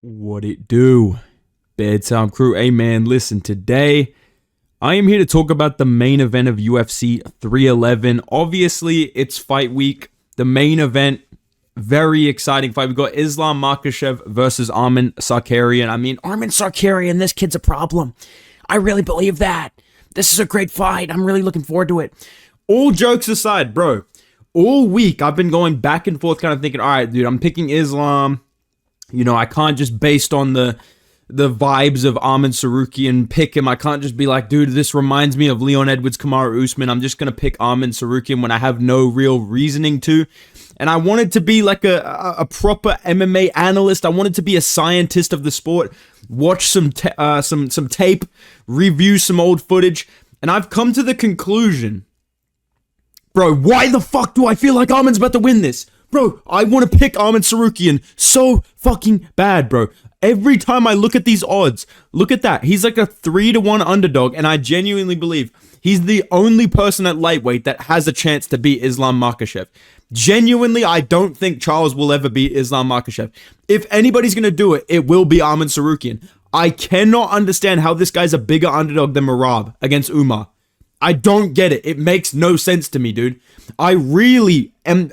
What it do? Bedtime crew. Hey man, listen, today I am here to talk about the main event of UFC 311. Obviously, it's fight week. The main event, very exciting fight. We got Islam Makhachev versus Arman Tsarukyan. I mean, Arman Tsarukyan, this kid's a problem. I really believe that. This is a great fight. I'm really looking forward to it. All jokes aside, bro, all week I've been going back and forth kind of thinking, all right, dude, I'm picking Islam. You know, I can't just based on the vibes of Arman Tsarukyan pick him. I can't just be like, dude, this reminds me of Leon Edwards, Kamaru Usman. I'm just going to pick Arman Tsarukyan when I have no real reasoning to. And I wanted to be like a proper MMA analyst. I wanted to be a scientist of the sport, watch some tape, review some old footage. And I've come to the conclusion, bro, why the fuck do I feel like Arman's about to win this? Bro, I want to pick Arman Tsarukyan so fucking bad, bro. Every time I look at these odds, look at that. He's like a 3-1 underdog, and I genuinely believe he's the only person at lightweight that has a chance to beat Islam Makhachev. Genuinely, I don't think Charles will ever beat Islam Makhachev. If anybody's going to do it, it will be Arman Tsarukyan. I cannot understand how this guy's a bigger underdog than Merab against Umar. I don't get it. It makes no sense to me, dude. I really am.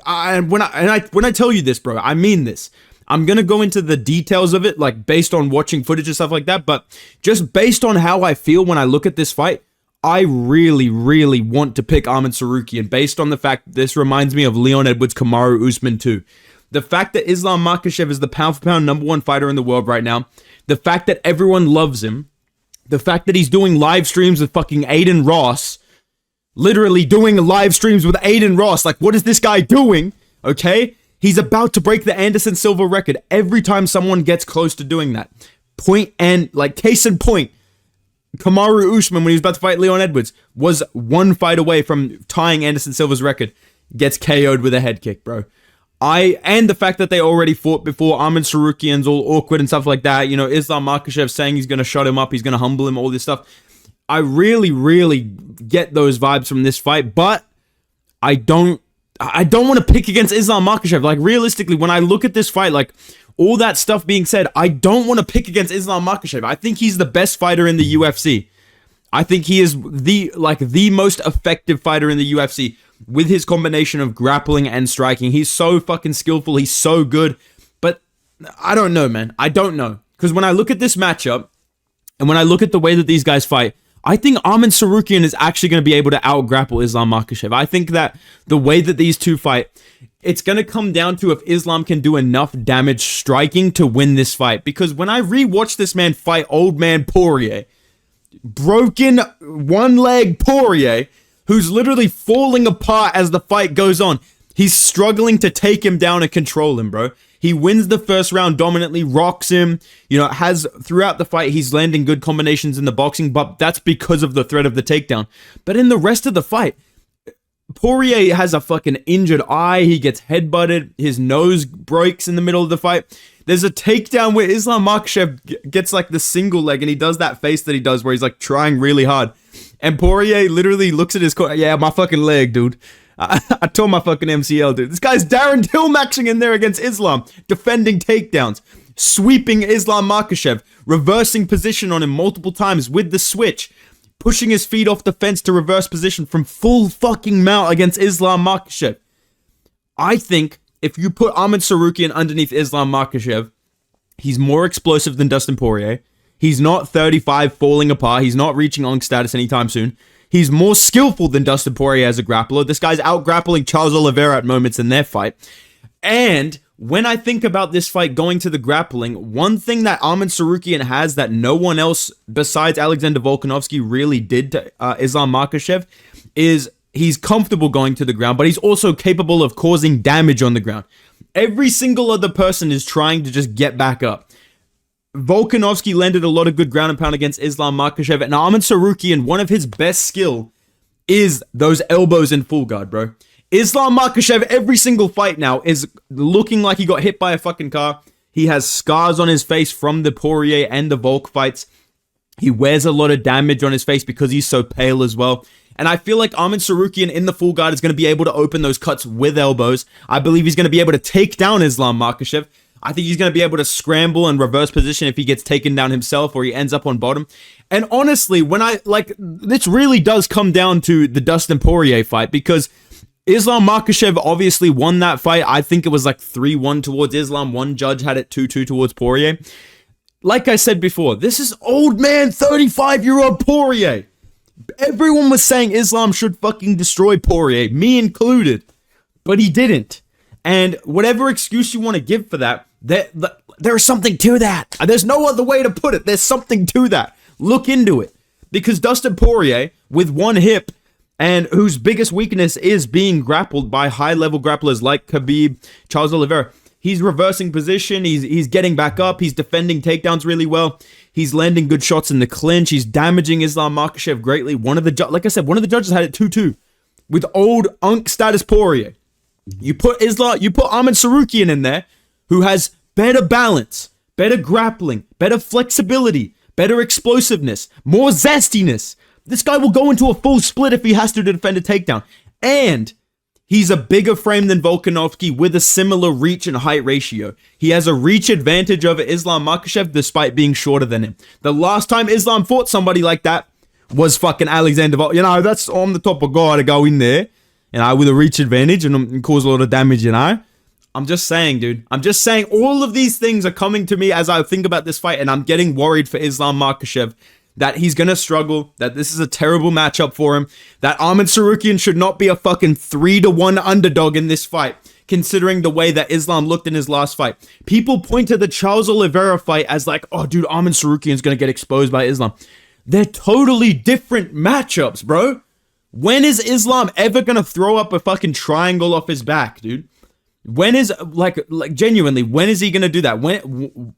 When I tell you this, bro, I mean this. I'm gonna go into the details of it, like based on watching footage and stuff like that. But just based on how I feel when I look at this fight, I really, really want to pick Arman Tsarukyan based on the fact that this reminds me of Leon Edwards, Kamaru Usman too. The fact that Islam Makhachev is the pound-for-pound #1 fighter in the world right now. The fact that everyone loves him. The fact that he's doing live streams with fucking Aiden Ross. Literally doing live streams with Aiden Ross. Like, what is this guy doing? Okay? He's about to break the Anderson Silva record every time someone gets close to doing that. Case in point, Kamaru Usman, when he was about to fight Leon Edwards, was one fight away from tying Anderson Silva's record. Gets KO'd with a head kick, bro. And the fact that they already fought before, Arman Tsarukyan's all awkward and stuff like that. You know, Islam Makhachev saying he's going to shut him up, he's going to humble him, all this stuff. I really, really get those vibes from this fight, but I don't want to pick against Islam Makhachev. Like, realistically, when I look at this fight, like, all that stuff being said, I don't want to pick against Islam Makhachev. I think he's the best fighter in the UFC. I think he is the most effective fighter in the UFC with his combination of grappling and striking. He's so fucking skillful. He's so good. But I don't know, man. I don't know. Because when I look at this matchup, and when I look at the way that these guys fight, I think Arman Tsarukyan is actually going to be able to out-grapple Islam Makhachev. I think that the way that these two fight, it's going to come down to if Islam can do enough damage striking to win this fight. Because when I rewatch this man fight old man Poirier, broken one-leg Poirier, who's literally falling apart as the fight goes on, he's struggling to take him down and control him, bro. He wins the first round dominantly, rocks him, throughout the fight, he's landing good combinations in the boxing, but that's because of the threat of the takedown. But in the rest of the fight, Poirier has a fucking injured eye, he gets headbutted, his nose breaks in the middle of the fight. There's a takedown where Islam Makhachev gets like the single leg, and he does that face that he does where he's like trying really hard. And Poirier literally looks at his corner, yeah, my fucking leg, dude. I tore my fucking MCL, dude. This guy's Darren Till matching in there against Islam, defending takedowns, sweeping Islam Makhachev, reversing position on him multiple times with the switch, pushing his feet off the fence to reverse position from full fucking mount against Islam Makhachev. I think if you put Arman Tsarukyan underneath Islam Makhachev, he's more explosive than Dustin Poirier. He's not 35 falling apart. He's not reaching Ong status anytime soon. He's more skillful than Dustin Poirier as a grappler. This guy's out-grappling Charles Oliveira at moments in their fight. And when I think about this fight going to the grappling, one thing that Arman Tsarukyan has that no one else besides Alexander Volkanovski really did to Islam Makhachev is he's comfortable going to the ground, but he's also capable of causing damage on the ground. Every single other person is trying to just get back up. Volkanovski landed a lot of good ground and pound against Islam Makhachev, and Arman Tsarukyan, one of his best skill is those elbows in full guard, bro. Islam Makhachev, every single fight now, is looking like he got hit by a fucking car. He has scars on his face from the Poirier and the Volk fights. He wears a lot of damage on his face because he's so pale as well. And I feel like Arman Tsarukyan in the full guard is going to be able to open those cuts with elbows. I believe he's going to be able to take down Islam Makhachev. I think he's going to be able to scramble and reverse position if he gets taken down himself or he ends up on bottom. And honestly, this really does come down to the Dustin Poirier fight, because Islam Makhachev obviously won that fight. I think it was like 3-1 towards Islam. One judge had it 2-2 towards Poirier. Like I said before, this is old man 35-year-old Poirier. Everyone was saying Islam should fucking destroy Poirier, me included. But he didn't. And whatever excuse you want to give for that, there's something to that. There's no other way to put it. There's something to that. Look into it. Because Dustin Poirier, with one hip, and whose biggest weakness is being grappled by high-level grapplers like Khabib, Charles Oliveira, he's reversing position, he's getting back up, he's defending takedowns really well, he's landing good shots in the clinch, he's damaging Islam Makhachev greatly. Like I said, one of the judges had it 2-2 with old unk status Poirier. You put Arman Tsarukyan in there, who has better balance, better grappling, better flexibility, better explosiveness, more zestiness. This guy will go into a full split if he has to defend a takedown. And he's a bigger frame than Volkanovski with a similar reach and height ratio. He has a reach advantage over Islam Makhachev despite being shorter than him. The last time Islam fought somebody like that was fucking Alexander Volkanovski. That's on the top of guy to go in there, with a reach advantage and cause a lot of damage, I'm just saying, dude. I'm just saying all of these things are coming to me as I think about this fight, and I'm getting worried for Islam Makhachev that he's going to struggle, that this is a terrible matchup for him, that Arman Tsarukyan should not be a fucking 3-1 underdog in this fight, considering the way that Islam looked in his last fight. People point to the Charles Oliveira fight as like, oh, dude, Arman Tsarukyan's going to get exposed by Islam. They're totally different matchups, bro. When is Islam ever going to throw up a fucking triangle off his back, dude? When is, genuinely, when is he going to do that?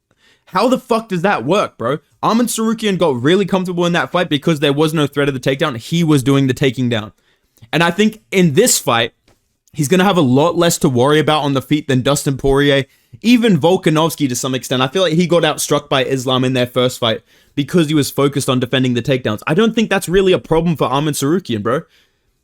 How the fuck does that work, bro? Arman Tsarukyan got really comfortable in that fight because there was no threat of the takedown. He was doing the taking down. And I think in this fight, he's going to have a lot less to worry about on the feet than Dustin Poirier, even Volkanovski to some extent. I feel like he got outstruck by Islam in their first fight because he was focused on defending the takedowns. I don't think that's really a problem for Arman Tsarukyan, bro.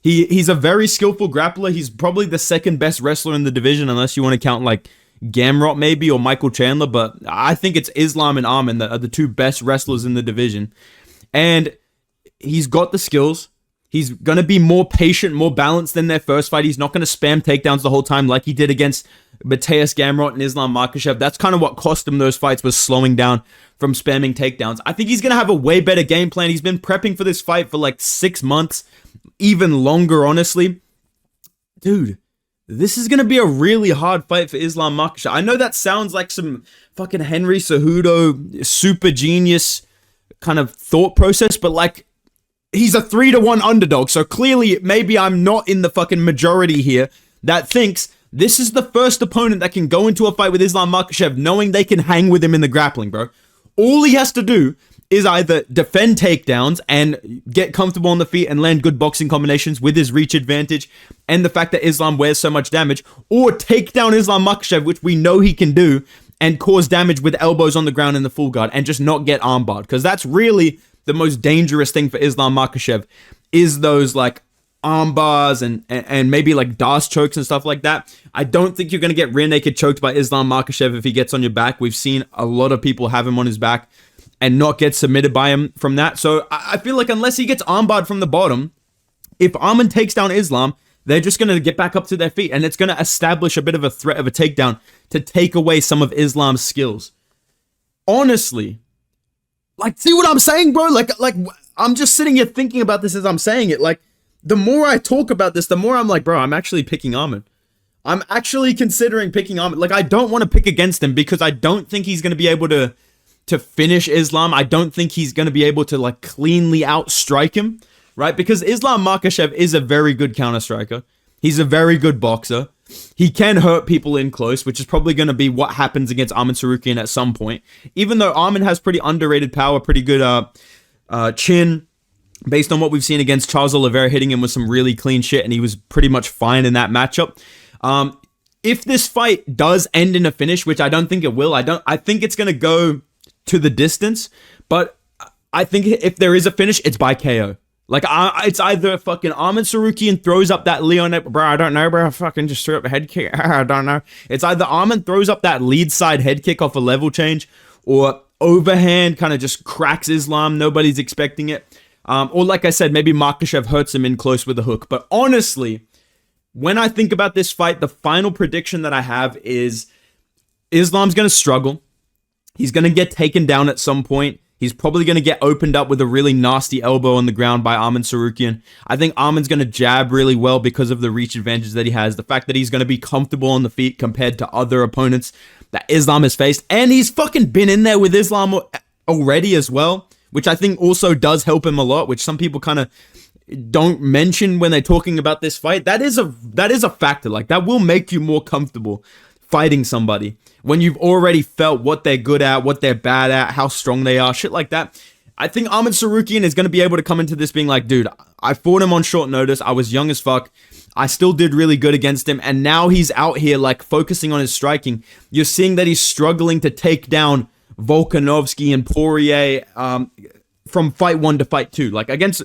He's a very skillful grappler. He's probably the second best wrestler in the division, unless you want to count like Gamrot maybe or Michael Chandler. But I think it's Islam and Arman that are the two best wrestlers in the division. And he's got the skills. He's going to be more patient, more balanced than their first fight. He's not going to spam takedowns the whole time like he did against Mateus Gamrot and Islam Makhachev. That's kind of what cost him those fights, was slowing down from spamming takedowns. I think he's going to have a way better game plan. He's been prepping for this fight for like 6 months, even longer, honestly. Dude, this is going to be a really hard fight for Islam Makhachev. I know that sounds like some fucking Henry Cejudo super genius kind of thought process, but like, he's a 3-1 underdog, so clearly maybe I'm not in the fucking majority here that thinks this is the first opponent that can go into a fight with Islam Makhachev knowing they can hang with him in the grappling, bro. All he has to do is either defend takedowns and get comfortable on the feet and land good boxing combinations with his reach advantage and the fact that Islam wears so much damage, or take down Islam Makhachev, which we know he can do, and cause damage with elbows on the ground in the full guard and just not get armbarred, because that's really the most dangerous thing for Islam Makhachev, is those like arm bars and maybe like Das chokes and stuff like that. I don't think you're going to get rear naked choked by Islam Makhachev if he gets on your back. We've seen a lot of people have him on his back and not get submitted by him from that. So I feel like unless he gets armbarred from the bottom, if Arman takes down Islam, they're just going to get back up to their feet, and it's going to establish a bit of a threat of a takedown to take away some of Islam's skills. Honestly, like, see what I'm saying, bro? Like, I'm just sitting here thinking about this as I'm saying it. Like, the more I talk about this, the more I'm like, bro, I'm actually picking Arman. I'm actually considering picking Arman. Like, I don't want to pick against him because I don't think he's going to be able to finish Islam. I don't think he's going to be able to, like, cleanly outstrike him, right? Because Islam Makhachev is a very good counter striker. He's a very good boxer. He can hurt people in close, which is probably going to be what happens against Arman Tsarukyan at some point. Even though Arman has pretty underrated power, pretty good chin, based on what we've seen against Charles Oliveira, hitting him with some really clean shit, and he was pretty much fine in that matchup. If this fight does end in a finish, which I don't think it will, I think it's going to go to the distance, but I think if there is a finish, it's by KO. Like, it's either fucking Arman Tsarukyan throws up that Leon, bro, I don't know, bro, fucking just threw up a head kick, I don't know. It's either Arman throws up that lead side head kick off a level change, or overhand kind of just cracks Islam, nobody's expecting it. Or like I said, maybe Makhachev hurts him in close with a hook. But honestly, when I think about this fight, the final prediction that I have is Islam's going to struggle. He's going to get taken down at some point. He's probably going to get opened up with a really nasty elbow on the ground by Arman Tsarukyan. I think Arman's going to jab really well because of the reach advantage that he has. The fact that he's going to be comfortable on the feet compared to other opponents that Islam has faced. And he's fucking been in there with Islam already as well, which I think also does help him a lot, which some people kind of don't mention when they're talking about this fight. That is a factor. Like, that will make you more comfortable fighting somebody when you've already felt what they're good at, what they're bad at, how strong they are, shit like that. I think Arman Tsarukyan is going to be able to come into this being like, dude, I fought him on short notice. I was young as fuck. I still did really good against him. And now he's out here like focusing on his striking. You're seeing that he's struggling to take down Volkanovski and Poirier from fight 1 to fight 2. Like, against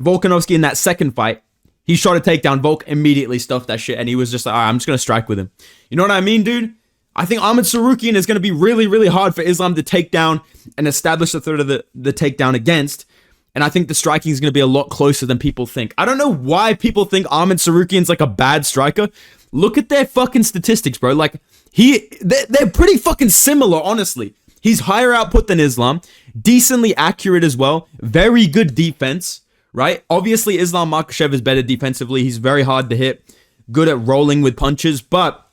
Volkanovski in that second fight, he shot a takedown. Volk immediately stuffed that shit, and he was just like, all right, I'm just going to strike with him. You know what I mean, dude? I think Arman Tsarukyan is going to be really, really hard for Islam to take down and establish the third of the takedown against. And I think the striking is going to be a lot closer than people think. I don't know why people think Arman Tsarukyan's like a bad striker. Look at their fucking statistics, bro. Like, they're pretty fucking similar, honestly. He's higher output than Islam, decently accurate as well, very good defense, right? Obviously, Islam Makhachev is better defensively. He's very hard to hit, good at rolling with punches, but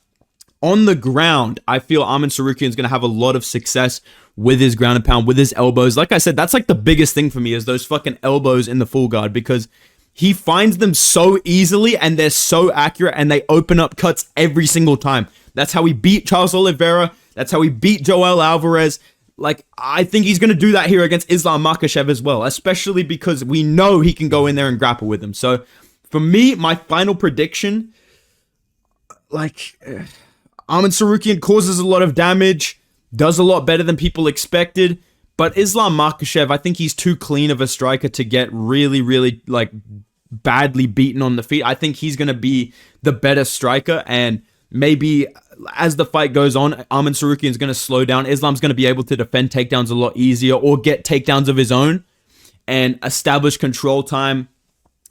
on the ground, I feel Arman Tsarukyan is going to have a lot of success with his ground and pound, with his elbows. Like I said, that's like the biggest thing for me is those fucking elbows in the full guard, because he finds them so easily and they're so accurate and they open up cuts every single time. That's how he beat Charles Oliveira. That's how he beat Joel Alvarez. Like, I think he's going to do that here against Islam Makhachev as well, especially because we know he can go in there and grapple with him. So, for me, my final prediction, like, Arman Tsarukyan causes a lot of damage, does a lot better than people expected, but Islam Makhachev, I think he's too clean of a striker to get really, really, like, badly beaten on the feet. I think he's going to be the better striker, and maybe as the fight goes on, Arman Tsarukyan is going to slow down. Islam's going to be able to defend takedowns a lot easier or get takedowns of his own and establish control time,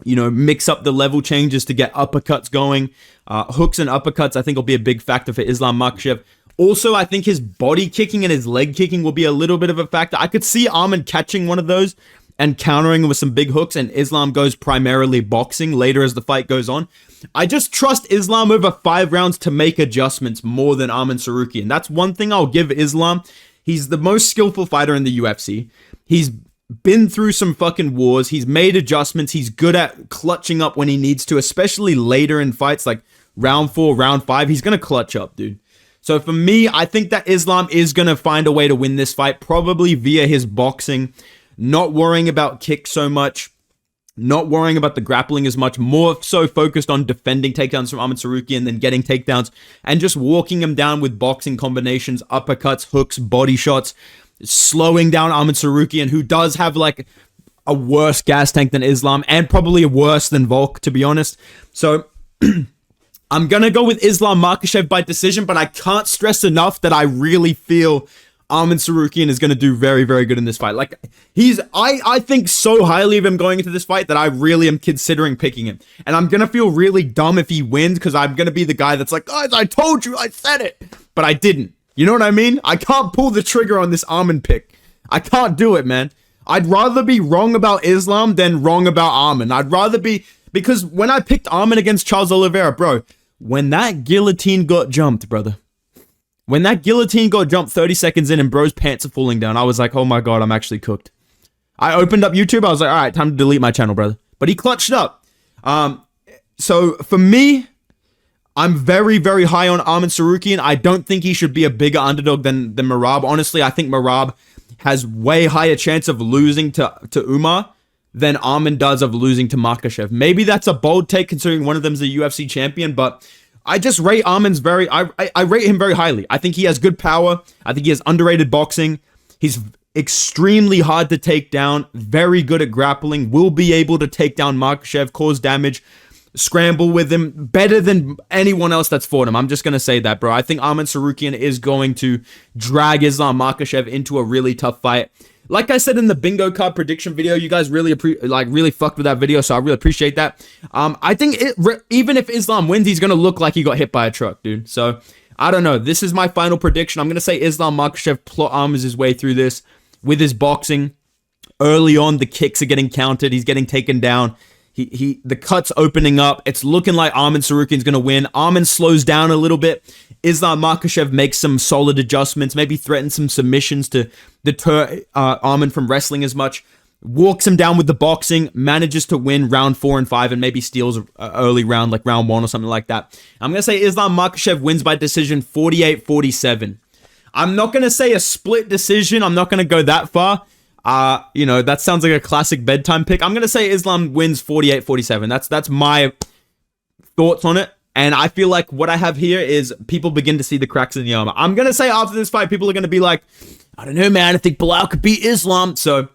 you know, mix up the level changes to get uppercuts going. Hooks and uppercuts, I think, will be a big factor for Islam Makhachev. Also, I think his body kicking and his leg kicking will be a little bit of a factor. I could see Arman catching one of those and countering with some big hooks, and Islam goes primarily boxing later as the fight goes on. I just trust Islam over 5 rounds to make adjustments more than Arman Tsarukyan. That's one thing I'll give Islam. He's the most skillful fighter in the UFC. He's been through some fucking wars. He's made adjustments. He's good at clutching up when he needs to, especially later in fights like round 4, round 5. He's going to clutch up, dude. So for me, I think that Islam is going to find a way to win this fight, probably via his boxing, not worrying about kicks so much, not worrying about the grappling as much, more so focused on defending takedowns from Arman Tsarukyan than getting takedowns, and just walking him down with boxing combinations, uppercuts, hooks, body shots, slowing down Arman Tsarukyan, who does have like a worse gas tank than Islam, and probably worse than Volk, to be honest. So I'm going to go with Islam Makhachev by decision, but I can't stress enough that I really feel Arman Tsarukyan is going to do very, very good in this fight. Like, I think so highly of him going into this fight that I really am considering picking him. And I'm going to feel really dumb if he wins, because I'm going to be the guy that's like, guys, I told you, I said it, but I didn't. You know what I mean? I can't pull the trigger on this Arman pick. I can't do it, man. I'd rather be wrong about Islam than wrong about Arman. I'd rather be, because when I picked Arman against Charles Oliveira, bro, when that guillotine got jumped, brother, when that guillotine got jumped 30 seconds in and bro's pants are falling down, I was like, oh my God, I'm actually cooked. I opened up YouTube. I was like, all right, time to delete my channel, brother. But he clutched up. So for me, I'm very, very high on Arman Tsarukyan. I don't think he should be a bigger underdog than Merab. Honestly, I think Merab has way higher chance of losing to Umar than Arman does of losing to Makhachev. Maybe that's a bold take considering one of them's a UFC champion, but I just rate Arman's I rate him very highly. I think he has good power. I think he has underrated boxing. He's extremely hard to take down, very good at grappling, will be able to take down Makhachev, cause damage, scramble with him, better than anyone else that's fought him. I'm just going to say that, bro. I think Arman Tsarukyan is going to drag Islam Makhachev into a really tough fight. Like I said in the bingo card prediction video, you guys really fucked with that video, so I really appreciate that. I think even if Islam wins, he's going to look like he got hit by a truck, dude. So, I don't know. This is my final prediction. I'm going to say Islam Makhachev plot armors his way through this with his boxing. Early on, the kicks are getting countered. He's getting taken down. The cut's opening up. It's looking like Arman Tsarukyan's going to win. Arman slows down a little bit. Islam Makhachev makes some solid adjustments, maybe threatens some submissions to deter Arman from wrestling as much. Walks him down with the boxing, manages to win round 4 and 5, and maybe steals an early round, like round 1 or something like that. I'm going to say Islam Makhachev wins by decision 48-47. I'm not going to say a split decision. I'm not going to go that far. That sounds like a classic bedtime pick. I'm going to say Islam wins 48-47. That's my thoughts on it. And I feel like what I have here is people begin to see the cracks in the armor. I'm going to say after this fight, people are going to be like, I don't know, man. I think Bilal could beat Islam. So,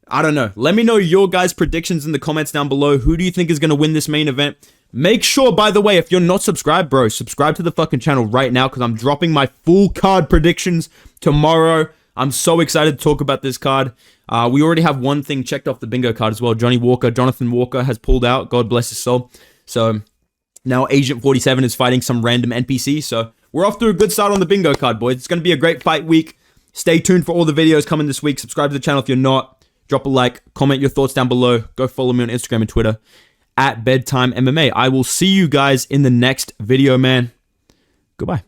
I don't know. Let me know your guys' predictions in the comments down below. Who do you think is going to win this main event? Make sure, by the way, if you're not subscribed, bro, subscribe to the fucking channel right now because I'm dropping my full card predictions tomorrow. I'm so excited to talk about this card. We already have one thing checked off the bingo card as well. Jonathan Walker has pulled out. God bless his soul. So now Agent 47 is fighting some random NPC. So we're off to a good start on the bingo card, boys. It's going to be a great fight week. Stay tuned for all the videos coming this week. Subscribe to the channel if you're not. Drop a like. Comment your thoughts down below. Go follow me on Instagram and Twitter at Bedtime MMA. I will see you guys in the next video, man. Goodbye.